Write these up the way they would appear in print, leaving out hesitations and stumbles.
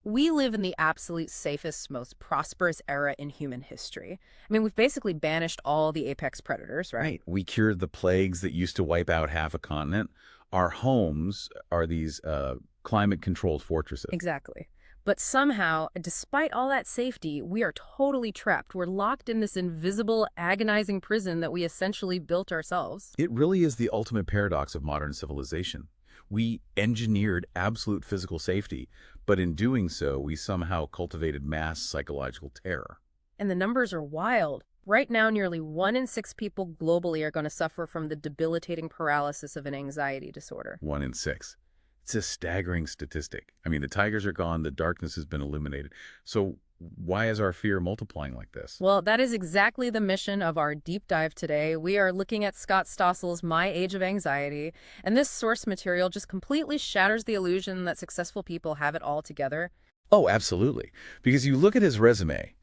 We live in the absolute safest, most prosperous era in human history. I mean, we've basically banished all the apex predators, right? Right. We cured the plagues that used to wipe out half a continent. Our homes are these climate-controlled fortresses. Exactly. But somehow, despite all that safety, we are totally trapped. We're locked in this invisible, agonizing prison that we essentially built ourselves. It really is the ultimate paradox of modern civilization. We engineered absolute physical safety, but in doing so, we somehow cultivated mass psychological terror. And the numbers are wild. Right now, nearly 1 in 6 people globally are going to suffer from the debilitating paralysis of an anxiety disorder. 1 in 6. It's a staggering statistic. I mean, the tigers are gone, the darkness has been eliminated. So why is our fear multiplying like this? Well, that is exactly the mission of our deep dive today. We are looking at Scott Stossel's My Age of Anxiety, and this source material just completely shatters the illusion that successful people have it all together. Oh, absolutely. Because you look at his resume,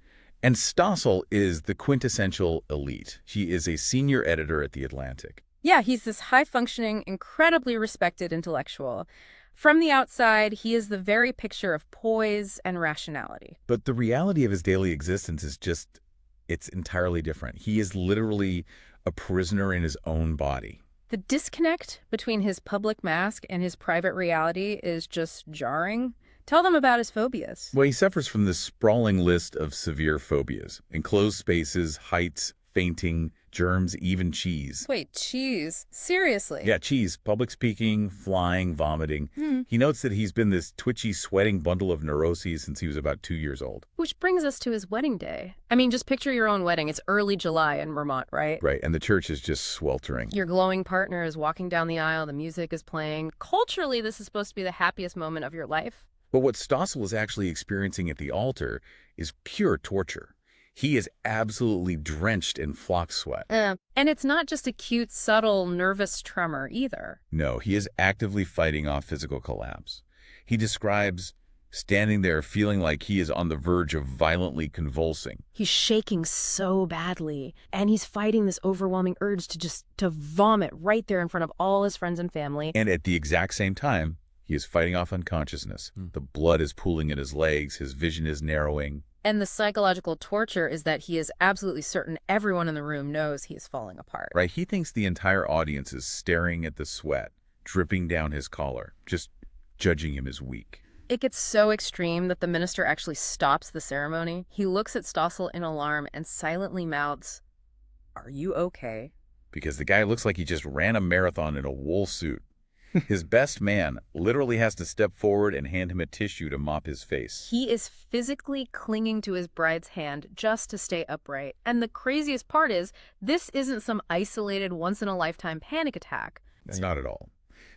and Stossel is the quintessential elite. He is a senior editor at The Atlantic. Yeah, he's this high-functioning, incredibly respected intellectual. From the outside, he is the very picture of poise and rationality. But the reality of his daily existence is just, it's entirely different. He is literally a prisoner in his own body. The disconnect between his public mask and his private reality is just jarring. Tell them about his phobias. Well, he suffers from this sprawling list of severe phobias: enclosed spaces, heights, fainting, germs, even cheese. Wait, cheese? Seriously? Yeah, cheese, public speaking, flying, vomiting. He notes that he's been this twitchy, sweating bundle of neuroses since he was about 2 years old. Which brings us to his wedding day. I mean, just picture your own wedding. It's early July in Vermont, right? Right, and the church is just sweltering. Your glowing partner is walking down the aisle, the music is playing. Culturally, this is supposed to be the happiest moment of your life. But what Stossel is actually experiencing at the altar is pure torture. He is absolutely drenched in flock sweat. And it's not just a cute, subtle, nervous tremor either. No, he is actively fighting off physical collapse. He describes standing there feeling like he is on the verge of violently convulsing. He's shaking so badly, and he's fighting this overwhelming urge to vomit right there in front of all his friends and family. And at the exact same time, he is fighting off unconsciousness. The blood is pooling in his legs, his vision is narrowing. And the psychological torture is that he is absolutely certain everyone in the room knows he is falling apart. Right, he thinks the entire audience is staring at the sweat dripping down his collar, just judging him as weak. It gets so extreme that the minister actually stops the ceremony. He looks at Stossel in alarm and silently mouths, "Are you okay?" Because the guy looks like he just ran a marathon in a wool suit. His best man literally has to step forward and hand him a tissue to mop his face. He is physically clinging to his bride's hand just to stay upright. And the craziest part is, this isn't some isolated, once-in-a-lifetime panic attack. It's not at all.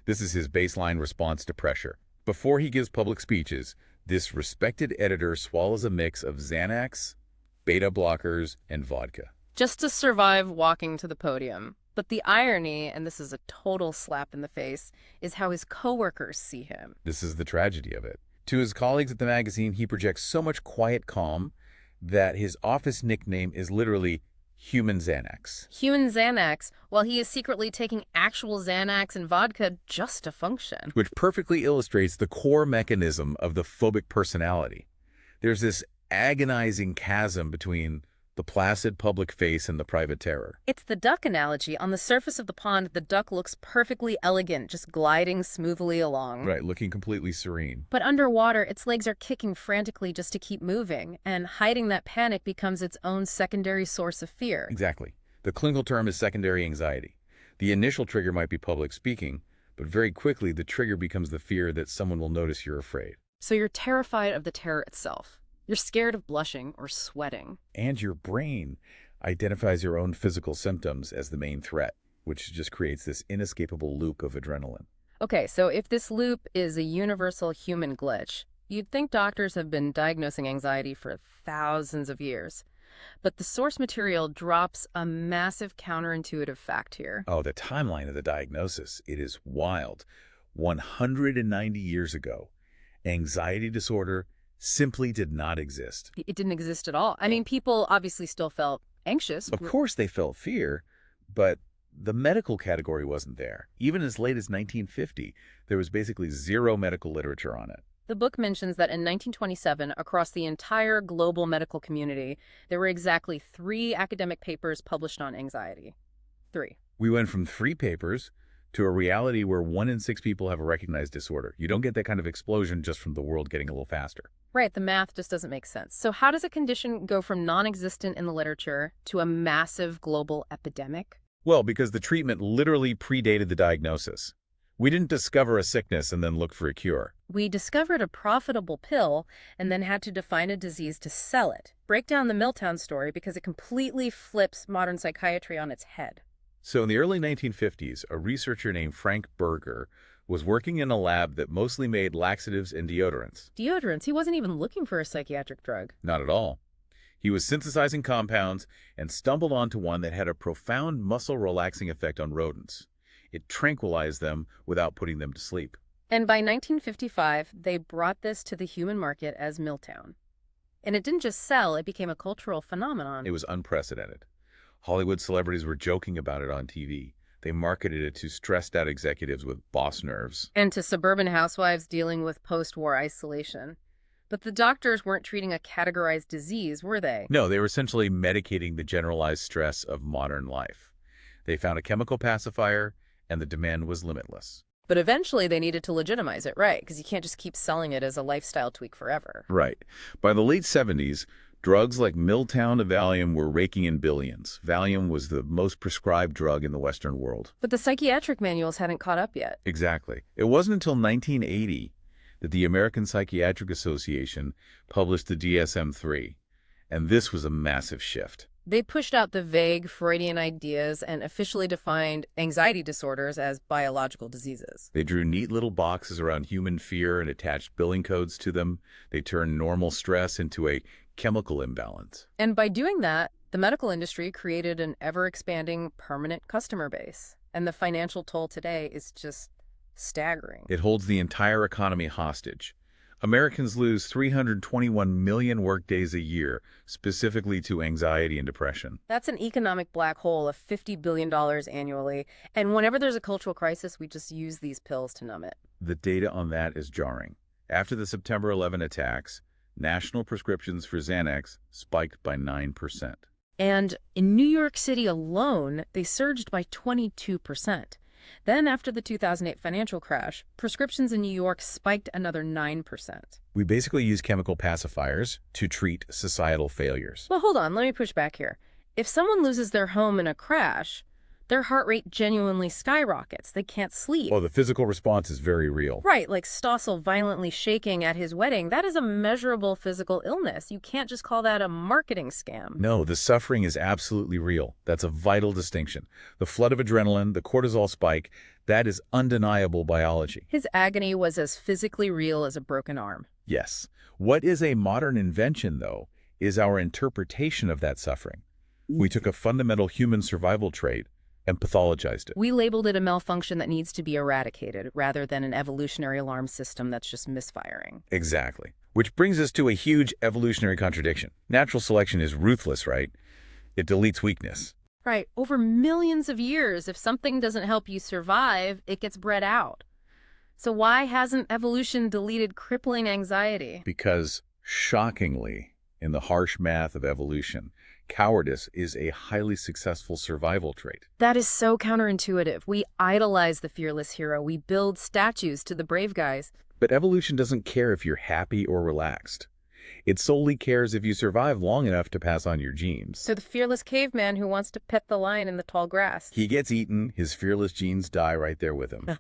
This is his baseline response to pressure. Before he gives public speeches, this respected editor swallows a mix of Xanax, beta blockers, and vodka. Just to survive walking to the podium. But the irony, and this is a total slap in the face, is how his coworkers see him. This is the tragedy of it. To his colleagues at the magazine, he projects so much quiet calm that his office nickname is literally Human Xanax. Human Xanax, while he is secretly taking actual Xanax and vodka just to function. Which perfectly illustrates the core mechanism of the phobic personality. There's this agonizing chasm between the placid public face and the private terror. It's the duck analogy. On the surface of the pond, the duck looks perfectly elegant, just gliding smoothly along. Right, looking completely serene. But underwater, its legs are kicking frantically just to keep moving, and hiding that panic becomes its own secondary source of fear. Exactly. The clinical term is secondary anxiety. The initial trigger might be public speaking, but very quickly the trigger becomes the fear that someone will notice you're afraid. So you're terrified of the terror itself. You're scared of blushing or sweating. And your brain identifies your own physical symptoms as the main threat, which just creates this inescapable loop of adrenaline. Okay, so if this loop is a universal human glitch, you'd think doctors have been diagnosing anxiety for thousands of years. But the source material drops a massive counterintuitive fact here. Oh, the timeline of the diagnosis, it is wild. 190 years ago, anxiety disorder simply did not exist. It didn't exist at all. I mean, people obviously still felt anxious. Of course they felt fear, but the medical category wasn't there. Even as late as 1950, there was basically zero medical literature on it. The book mentions that in 1927, across the entire global medical community, there were exactly 3 academic papers published on anxiety. 3. We went from 3 papers to a reality where 1 in 6 people have a recognized disorder. You don't get that kind of explosion just from the world getting a little faster. Right, the math just doesn't make sense. So how does a condition go from non-existent in the literature to a massive global epidemic? Well, because the treatment literally predated the diagnosis. We didn't discover a sickness and then look for a cure. We discovered a profitable pill and then had to define a disease to sell it. Break down the Milltown story because it completely flips modern psychiatry on its head. So in the early 1950s, a researcher named Frank Berger was working in a lab that mostly made laxatives and deodorants. Deodorants? He wasn't even looking for a psychiatric drug. Not at all. He was synthesizing compounds and stumbled onto one that had a profound muscle-relaxing effect on rodents. It tranquilized them without putting them to sleep. And by 1955, they brought this to the human market as Milltown. And it didn't just sell, it became a cultural phenomenon. It was unprecedented. Hollywood celebrities were joking about it on TV. They marketed it to stressed-out executives with boss nerves. And to suburban housewives dealing with post-war isolation. But the doctors weren't treating a categorized disease, were they? No, they were essentially medicating the generalized stress of modern life. They found a chemical pacifier, and the demand was limitless. But eventually they needed to legitimize it, right? Because you can't just keep selling it as a lifestyle tweak forever. Right. By the late 70s, drugs like Milltown and Valium were raking in billions. Valium was the most prescribed drug in the Western world. But the psychiatric manuals hadn't caught up yet. Exactly. It wasn't until 1980 that the American Psychiatric Association published the DSM-3, and this was a massive shift. They pushed out the vague Freudian ideas and officially defined anxiety disorders as biological diseases. They drew neat little boxes around human fear and attached billing codes to them. They turned normal stress into a chemical imbalance. And by doing that, the medical industry created an ever-expanding permanent customer base. And the financial toll today is just staggering. It holds the entire economy hostage. Americans lose 321 million workdays a year, specifically to anxiety and depression. That's an economic black hole of $50 billion annually. And whenever there's a cultural crisis, we just use these pills to numb it. The data on that is jarring. After the September 11 attacks, national prescriptions for Xanax spiked by 9%. And in New York City alone, they surged by 22%. Then, after the 2008 financial crash, prescriptions in New York spiked another 9%. We basically use chemical pacifiers to treat societal failures. Well, hold on, let me push back here. If someone loses their home in a crash, their heart rate genuinely skyrockets. They can't sleep. Oh, the physical response is very real. Right, like Stossel violently shaking at his wedding. That is a measurable physical illness. You can't just call that a marketing scam. No, the suffering is absolutely real. That's a vital distinction. The flood of adrenaline, the cortisol spike, that is undeniable biology. His agony was as physically real as a broken arm. Yes. What is a modern invention, though, is our interpretation of that suffering. We took a fundamental human survival trait and pathologized it. We labeled it a malfunction that needs to be eradicated rather than an evolutionary alarm system that's just misfiring. Exactly. Which brings us to a huge evolutionary contradiction. Natural selection is ruthless, right? It deletes weakness. Right. Over millions of years, if something doesn't help you survive, it gets bred out. So why hasn't evolution deleted crippling anxiety? Because, shockingly, in the harsh math of evolution, cowardice is a highly successful survival trait. That is so counterintuitive. We idolize the fearless hero. We build statues to the brave guys. But evolution doesn't care if you're happy or relaxed. It solely cares if you survive long enough to pass on your genes. So the fearless caveman who wants to pet the lion in the tall grass. He gets eaten, his fearless genes die right there with him.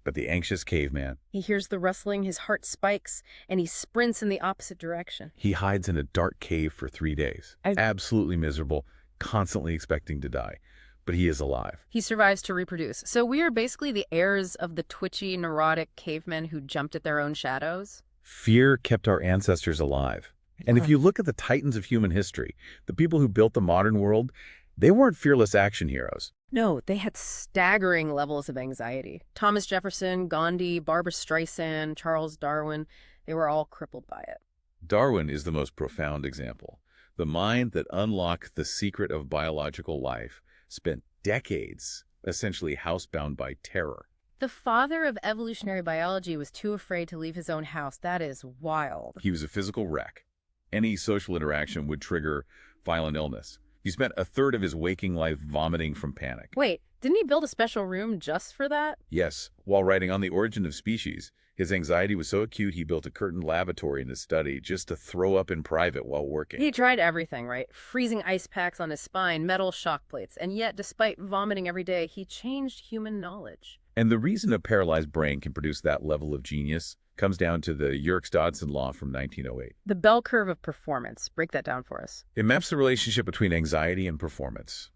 But the anxious caveman, He hears the rustling, his heart spikes, and he sprints in the opposite direction. he hides in a dark cave for 3 days. Absolutely miserable, constantly expecting to die. But he is alive. He survives to reproduce. So we are basically the heirs of the twitchy, neurotic cavemen who jumped at their own shadows. Fear kept our ancestors alive. And if you look at the titans of human history, the people who built the modern world, they weren't fearless action heroes. No, they had staggering levels of anxiety. Thomas Jefferson, Gandhi, Barbra Streisand, Charles Darwin, they were all crippled by it. Darwin is the most profound example. The mind that unlocked the secret of biological life spent decades essentially housebound by terror. The father of evolutionary biology was too afraid to leave his own house. That is wild. He was a physical wreck. Any social interaction would trigger violent illness. He spent a third of his waking life vomiting from panic. Wait, didn't he build a special room just for that? Yes, while writing On the Origin of Species, his anxiety was so acute he built a curtained lavatory in his study just to throw up in private while working. He tried everything, right? Freezing ice packs on his spine, metal shock plates, and yet, despite vomiting every day, he changed human knowledge. And the reason a paralyzed brain can produce that level of genius comes down to the Yerkes-Dodson law from 1908. The bell curve of performance. Break that down for us. It maps the relationship between anxiety and performance.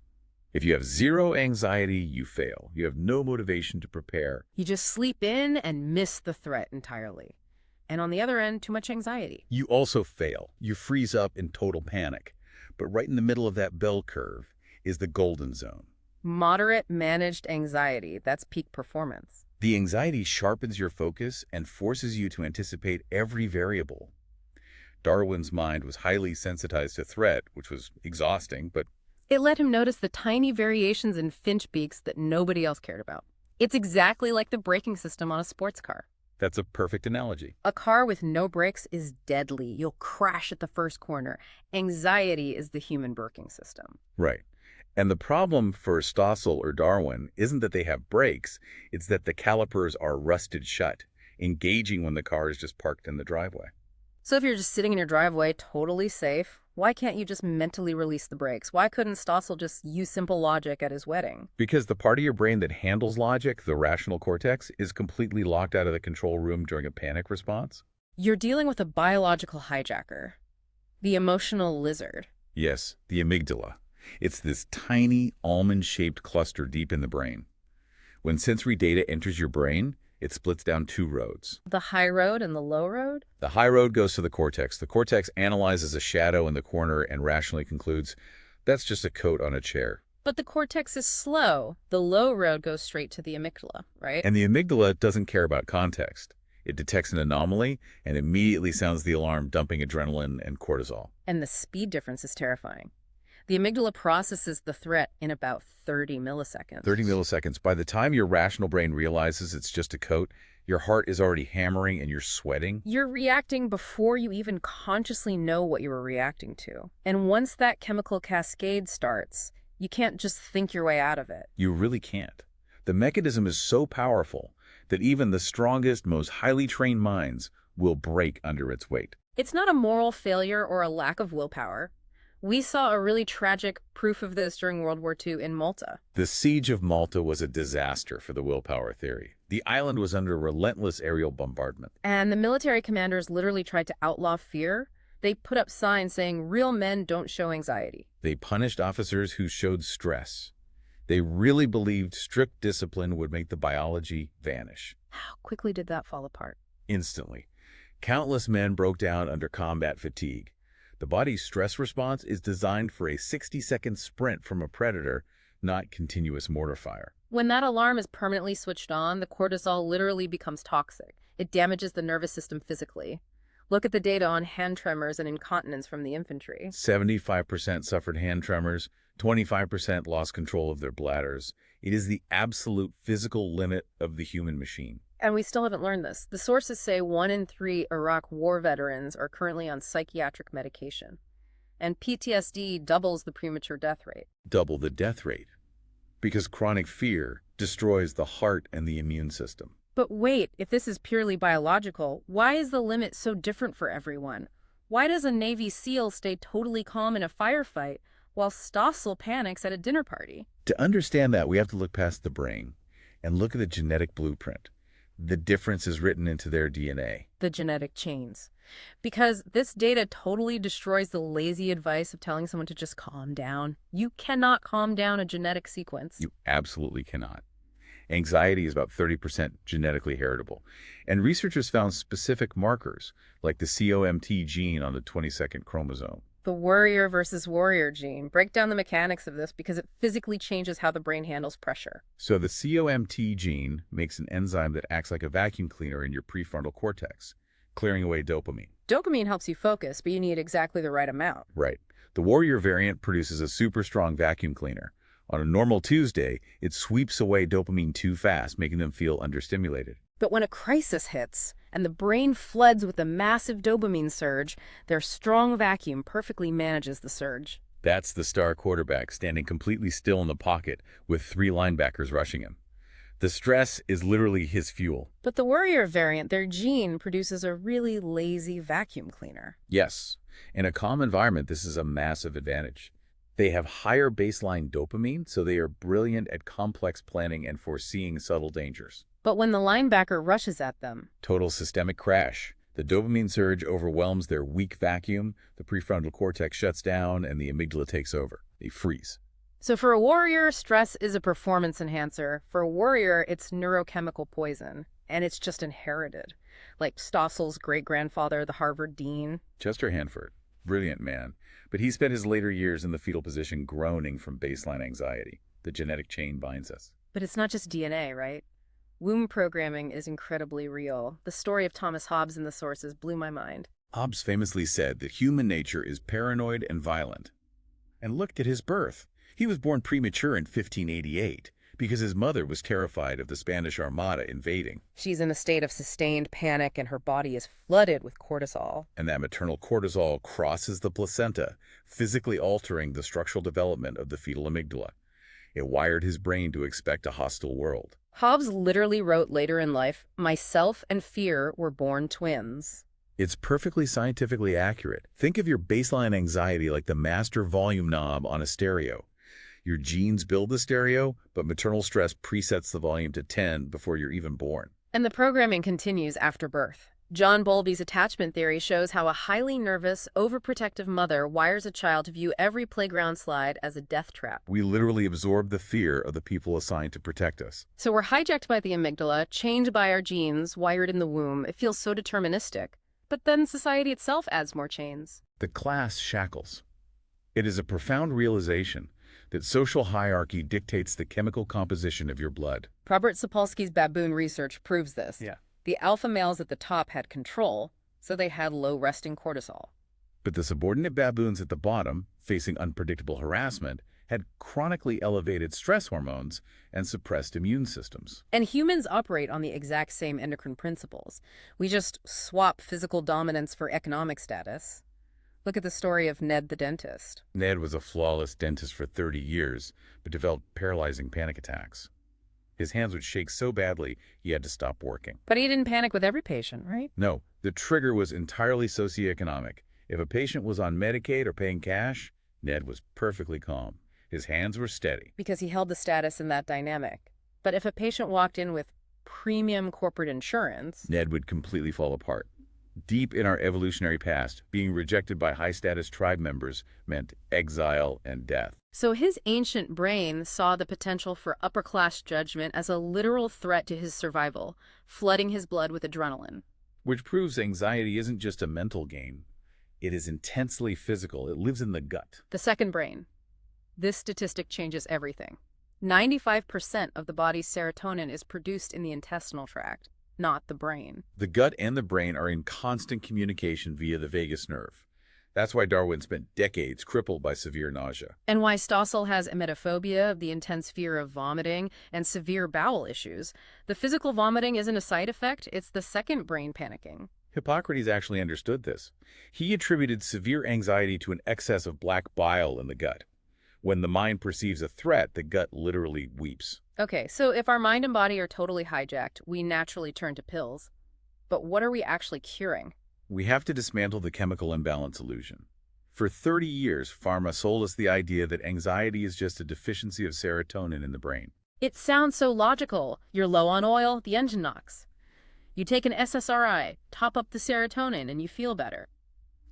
If you have zero anxiety, you fail. You have no motivation to prepare. You just sleep in and miss the threat entirely. And on the other end, too much anxiety. You also fail. You freeze up in total panic. But right in the middle of that bell curve is the golden zone. Moderate managed anxiety. That's peak performance. The anxiety sharpens your focus and forces you to anticipate every variable. Darwin's mind was highly sensitized to threat, which was exhausting, but It let him notice the tiny variations in finch beaks that nobody else cared about. It's exactly like the braking system on a sports car. that's a perfect analogy. A car with no brakes is deadly. You'll crash at the first corner. Anxiety is the human braking system. Right. And the problem for Stossel or Darwin isn't that they have brakes, it's that the calipers are rusted shut, engaging when the car is just parked in the driveway. So if you're just sitting in your driveway, totally safe, why can't you just mentally release the brakes? Why couldn't Stossel just use simple logic at his wedding? Because the part of your brain that handles logic, the rational cortex, is completely locked out of the control room during a panic response. You're dealing with a biological hijacker, the emotional lizard. Yes, the amygdala. It's this tiny, almond-shaped cluster deep in the brain. When sensory data enters your brain, it splits down two roads. The high road and the low road? The high road goes to the cortex. The cortex analyzes a shadow in the corner and rationally concludes, that's just a coat on a chair. But the cortex is slow. The low road goes straight to the amygdala, right? And the amygdala doesn't care about context. It detects an anomaly and immediately sounds the alarm, dumping adrenaline and cortisol. And the speed difference is terrifying. The amygdala processes the threat in about 30 milliseconds. 30 milliseconds. By the time your rational brain realizes it's just a coat, your heart is already hammering and you're sweating. You're reacting before you even consciously know what you were reacting to. And once that chemical cascade starts, you can't just think your way out of it. You really can't. The mechanism is so powerful that even the strongest, most highly trained minds will break under its weight. It's not a moral failure or a lack of willpower. We saw a really tragic proof of this during World War II in Malta. The siege of Malta was a disaster for the willpower theory. The island was under relentless aerial bombardment. And the military commanders literally tried to outlaw fear. They put up signs saying real men don't show anxiety. They punished officers who showed stress. They really believed strict discipline would make the biology vanish. How quickly did that fall apart? Instantly. Countless men broke down under combat fatigue. The body's stress response is designed for a 60-second sprint from a predator, not continuous mortar fire. When that alarm is permanently switched on, the cortisol literally becomes toxic. It damages the nervous system physically. Look at the data on hand tremors and incontinence from the infantry. 75% suffered hand tremors, 25% lost control of their bladders. It is the absolute physical limit of the human machine. And we still haven't learned this. The sources say 1 in 3 Iraq war veterans are currently on psychiatric medication. And PTSD doubles the premature death rate. Double the death rate. Because chronic fear destroys the heart and the immune system. But wait, if this is purely biological, why is the limit so different for everyone? Why does a Navy SEAL stay totally calm in a firefight while Stossel panics at a dinner party? To understand that, we have to look past the brain and look at the genetic blueprint. The difference is written into their DNA. The genetic chains. Because this data totally destroys the lazy advice of telling someone to just calm down. You cannot calm down a genetic sequence. You absolutely cannot. Anxiety is about 30% genetically heritable. And researchers found specific markers, like the COMT gene on the 22nd chromosome. The worrier versus warrior gene. Break down the mechanics of this because it physically changes how the brain handles pressure. So the COMT gene makes an enzyme that acts like a vacuum cleaner in your prefrontal cortex, clearing away dopamine. Dopamine helps you focus, but you need exactly the right amount. Right. The warrior variant produces a super strong vacuum cleaner, On a normal Tuesday, it sweeps away dopamine too fast, making them feel understimulated. But when a crisis hits and the brain floods with a massive dopamine surge, their strong vacuum perfectly manages the surge. That's the star quarterback standing completely still in the pocket with 3 linebackers rushing him. The stress is literally his fuel. But the warrior variant, their gene, produces a really lazy vacuum cleaner. Yes, in a calm environment, this is a massive advantage. They have higher baseline dopamine, so they are brilliant at complex planning and foreseeing subtle dangers. But when the linebacker rushes at them, Total systemic crash. The dopamine surge overwhelms their weak vacuum, the prefrontal cortex shuts down, and the amygdala takes over. They freeze. so for a warrior, stress is a performance enhancer. For a warrior, it's neurochemical poison, and it's just inherited. Like Stossel's great-grandfather, the Harvard dean. Chester Hanford, brilliant man, but he spent his later years in the fetal position groaning from baseline anxiety. The genetic chain binds us. But it's not just DNA, right? Womb programming is incredibly real. The story of Thomas Hobbes in the sources blew my mind. Hobbes famously said that human nature is paranoid and violent. And look at his birth. He was born premature in 1588 because his mother was terrified of the Spanish Armada invading. She's in a state of sustained panic and her body is flooded with cortisol. And that maternal cortisol crosses the placenta, physically altering the structural development of the fetal amygdala. It wired his brain to expect a hostile world. Hobbes literally wrote later in life, "Myself and fear were born twins." It's perfectly scientifically accurate. Think of your baseline anxiety like the master volume knob on a stereo. Your genes build the stereo, but maternal stress presets the volume to 10 before you're even born. And the programming continues after birth. John Bowlby's attachment theory shows how a highly nervous, overprotective mother wires a child to view every playground slide as a death trap. We literally absorb the fear of the people assigned to protect us. So we're hijacked by the amygdala, chained by our genes, wired in the womb. It feels so deterministic. But then society itself adds more chains. The class shackles. It is a profound realization that social hierarchy dictates the chemical composition of your blood. Robert Sapolsky's baboon research proves this. Yeah. The alpha males at the top had control, so they had low resting cortisol. But the subordinate baboons at the bottom, facing unpredictable harassment, had chronically elevated stress hormones and suppressed immune systems. And humans operate on the exact same endocrine principles. We just swap physical dominance for economic status. Look at the story of Ned the dentist. Ned was a flawless dentist for 30 years, but developed paralyzing panic attacks. His hands would shake so badly he had to stop working. But he didn't panic with every patient, right? No, the trigger was entirely socioeconomic. If a patient was on Medicaid or paying cash, Ned was perfectly calm. His hands were steady. Because he held the status in that dynamic. But if a patient walked in with premium corporate insurance, Ned would completely fall apart. Deep in our evolutionary past, being rejected by high-status tribe members meant exile and death. so his ancient brain saw the potential for upper-class judgment as a literal threat to his survival, flooding his blood with adrenaline. Which proves anxiety isn't just a mental game. It is intensely physical. It lives in the gut. The second brain. This statistic changes everything. 95% of the body's serotonin is produced in the intestinal tract, not the brain. The gut and the brain are in constant communication via the vagus nerve. That's why Darwin spent decades crippled by severe nausea. And why Stossel has emetophobia, the intense fear of vomiting, and severe bowel issues. The physical vomiting isn't a side effect, it's the second brain panicking. Hippocrates actually understood this. He attributed severe anxiety to an excess of black bile in the gut. When the mind perceives a threat, the gut literally weeps. Okay, so if our mind and body are totally hijacked, we naturally turn to pills. But what are we actually curing? We have to dismantle the chemical imbalance illusion. For 30 years, pharma sold us the idea that anxiety is just a deficiency of serotonin in the brain. It sounds so logical. You're low on oil, the engine knocks. You take an SSRI, top up the serotonin, and you feel better.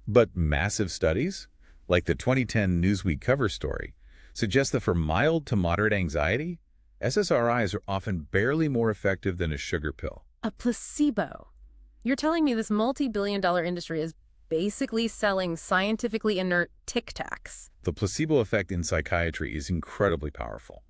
But massive studies, like the 2010 Newsweek cover story, suggest that for mild to moderate anxiety, SSRIs are often barely more effective than a sugar pill. A placebo. You're telling me this multi-billion-dollar industry is basically selling scientifically inert Tic Tacs? The placebo effect in psychiatry is incredibly powerful.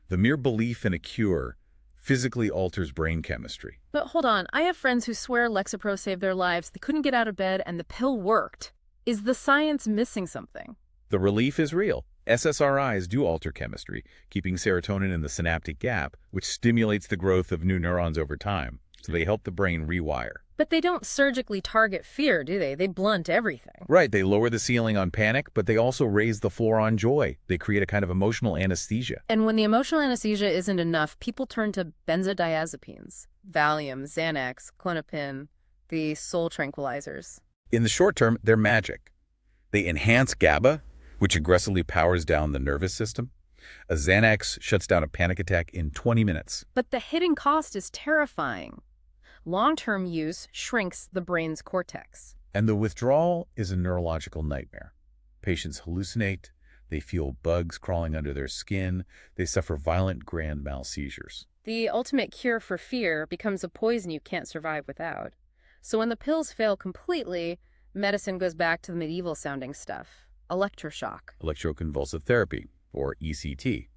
The mere belief in a cure physically alters brain chemistry. But hold on, I have friends who swear Lexapro saved their lives. They couldn't get out of bed and the pill worked. Is the science missing something? The relief is real, SSRIs do alter chemistry, keeping serotonin in the synaptic gap, which stimulates the growth of new neurons over time. So they help the brain rewire. But they don't surgically target fear, do they? They blunt everything. Right, they lower the ceiling on panic, but they also raise the floor on joy. They create a kind of emotional anesthesia. And when the emotional anesthesia isn't enough, people turn to benzodiazepines, Valium, Xanax, Klonopin, the soul tranquilizers. In the short term, they're magic. They enhance GABA, which aggressively powers down the nervous system. A Xanax shuts down a panic attack in 20 minutes. But the hidden cost is terrifying. Long-term use shrinks the brain's cortex. And the withdrawal is a neurological nightmare. Patients hallucinate, they feel bugs crawling under their skin, they suffer violent grand mal seizures. The ultimate cure for fear becomes a poison you can't survive without. So when the pills fail completely, medicine goes back to the medieval-sounding stuff. Electroshock. Electroconvulsive therapy, or ECT.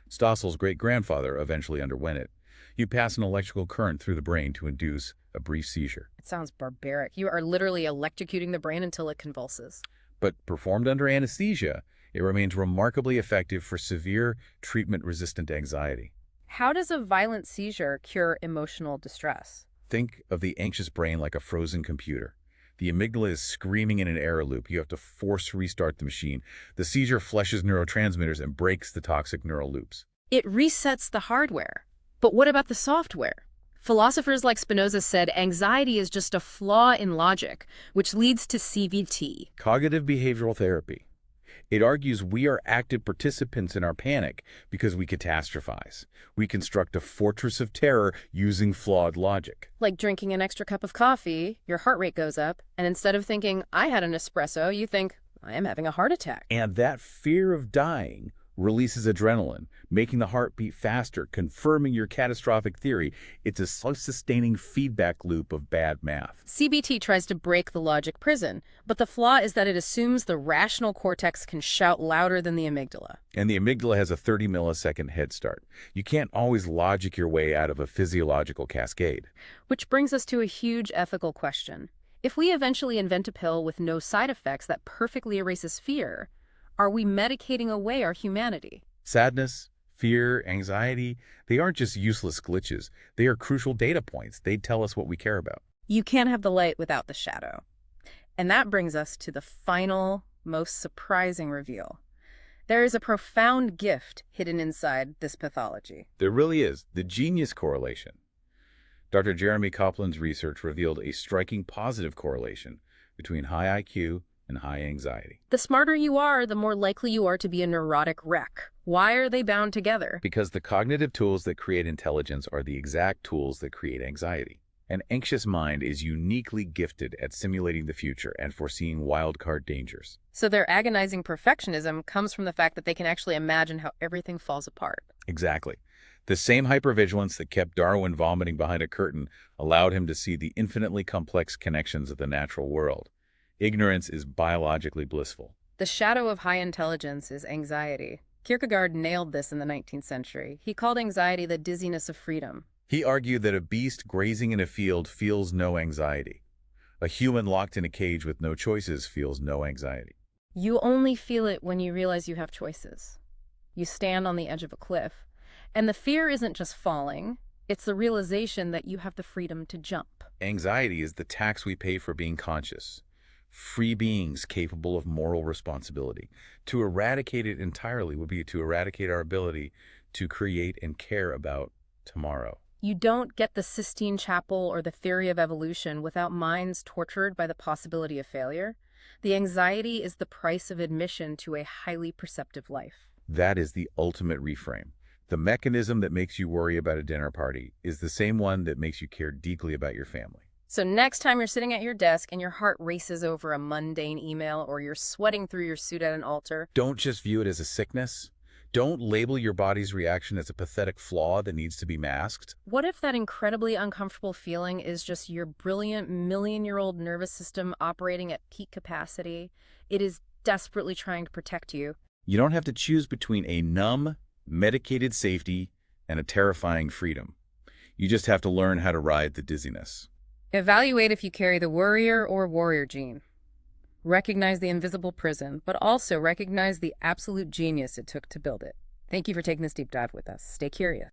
Stossel's great-grandfather eventually underwent it. You pass an electrical current through the brain to induce a brief seizure. It sounds barbaric. You are literally electrocuting the brain until it convulses. But performed under anesthesia, it remains remarkably effective for severe treatment-resistant anxiety. How does a violent seizure cure emotional distress? Think of the anxious brain like a frozen computer. The amygdala is screaming in an error loop. You have to force restart the machine. The seizure flushes neurotransmitters and breaks the toxic neural loops. It resets the hardware. But what about the software? Philosophers like Spinoza said anxiety is just a flaw in logic, which leads to CBT. Cognitive behavioral therapy. It argues we are active participants in our panic because we catastrophize. We construct a fortress of terror using flawed logic. Like drinking an extra cup of coffee, your heart rate goes up, and instead of thinking, I had an espresso, you think, I am having a heart attack. And that fear of dying releases adrenaline, making the heart beat faster, confirming your catastrophic theory. It's a self-sustaining feedback loop of bad math. CBT tries to break the logic prison, but the flaw is that it assumes the rational cortex can shout louder than the amygdala. And the amygdala has a 30-millisecond head start. You can't always logic your way out of a physiological cascade. Which brings us to a huge ethical question. If we eventually invent a pill with no side effects that perfectly erases fear, are we medicating away our humanity? Sadness, fear, anxiety, they aren't just useless glitches. They are crucial data points. They tell us what we care about. You can't have the light without the shadow. And that brings us to the final, most surprising reveal. There is a profound gift hidden inside this pathology. There really is. The genius correlation. Dr. Jeremy Koplin's research revealed a striking positive correlation between high IQ and high anxiety. The smarter you are, the more likely you are to be a neurotic wreck. Why are they bound together? Because the cognitive tools that create intelligence are the exact tools that create anxiety. An anxious mind is uniquely gifted at simulating the future and foreseeing wildcard dangers. So their agonizing perfectionism comes from the fact that they can actually imagine how everything falls apart. Exactly. The same hypervigilance that kept Darwin vomiting behind a curtain allowed him to see the infinitely complex connections of the natural world. Ignorance is biologically blissful. The shadow of high intelligence is anxiety. Kierkegaard nailed this in the 19th century. He called anxiety the dizziness of freedom. He argued that a beast grazing in a field feels no anxiety. A human locked in a cage with no choices feels no anxiety. You only feel it when you realize you have choices. You stand on the edge of a cliff, and the fear isn't just falling, it's the realization that you have the freedom to jump. Anxiety is the tax we pay for being conscious. Free beings capable of moral responsibility. To eradicate it entirely would be to eradicate our ability to create and care about tomorrow. You don't get the Sistine Chapel or the theory of evolution without minds tortured by the possibility of failure. The anxiety is the price of admission to a highly perceptive life. That is the ultimate reframe. The mechanism that makes you worry about a dinner party is the same one that makes you care deeply about your family. So next time you're sitting at your desk and your heart races over a mundane email or you're sweating through your suit at an altar, don't just view it as a sickness. Don't label your body's reaction as a pathetic flaw that needs to be masked. What if that incredibly uncomfortable feeling is just your brilliant million-year-old nervous system operating at peak capacity? It is desperately trying to protect you. You don't have to choose between a numb, medicated safety and a terrifying freedom. You just have to learn how to ride the dizziness. Evaluate if you carry the worrier or warrior gene. recognize the invisible prison, but also recognize the absolute genius it took to build it. Thank you for taking this deep dive with us. Stay curious.